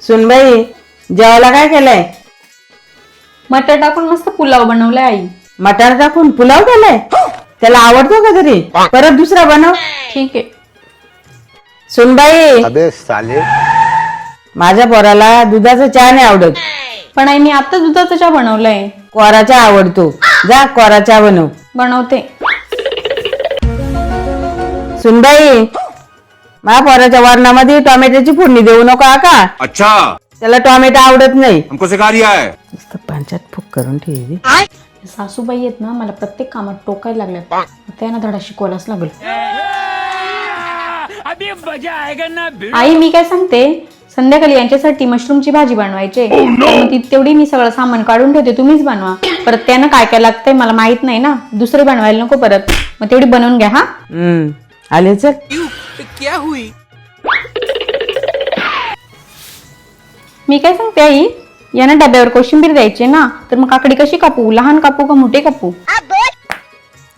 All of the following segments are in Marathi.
सुनबाई जेवायला काय केलंय? मटर टाकून मस्त पुलाव बनवलाय आई. मटार टाकून पुलाव केलाय? त्याला आवडतो का तरी? परत दुसरा बनव. ठीक आहे. सुनबाई अबे साले माझ्या पोराला दुधाचा चहा नाही आवडत, पण आई मी आता दुधाचा चहा बनवलाय. कोरा चहा आवडतो. जा कोरा चहा बनव. बनवते. सुनबाई माझ्या पोराच्या वरणामध्ये टोमॅटोची फोडणी देऊ नका का? अच्छा त्याला टोमॅटो आवडत नाही. हमको सिखा रिया है. नुसतं पांचात फूक करून ठेवली. सासूबाई आहेत ना मला प्रत्येक कामात टोकायला लागल्यात. त्यांना धडा शिकवायलाच लागल. आई मी काय सांगते, संध्याकाळी यांच्यासाठी मशरूमची भाजी बनवायची. मग तेवढी मी सगळं सामान काढून ठेवते, तुम्हीच बनवा. परत त्यानं काय काय लागतंय मला माहित नाही ना, दुसरी बनवायला नको परत. मग तेवढी बनवून घ्या. हा आले चल. मी काय सांगते आई, यांना डब्यावर कोशिंबीर द्यायची ना, तर मग काकडी कशी कापू? लहान कापू का मोठे कापू?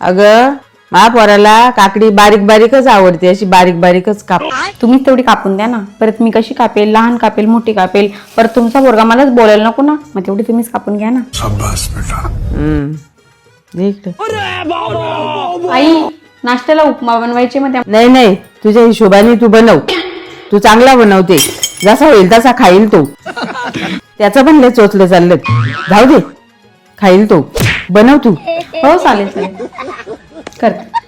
अगं माझ्या पोराला काकडी बारीक बारीकच आवडते, अशी बारीक बारीकच काप. तुम्हीच तेवढी कापून द्या ना. परत मी कशी कापेल? लहान कापेल, मोठी कापेल? परत तुमचा पोरगा मलाच बोलायला नको ना. मग तेवढी तुम्हीच कापून घ्या ना. इकडे. आई नाश्त्याला उपमा बनवायची. मग नाही नाही तुझ्या हिशोबाने तू बनव. तू चांगला बनवते, जसा होईल तसा खाईल तो. त्याचं पण लय चोचलं चाललं. जाऊ दे, खाईल तो. बनव तू. हो चालेल चालेल करते.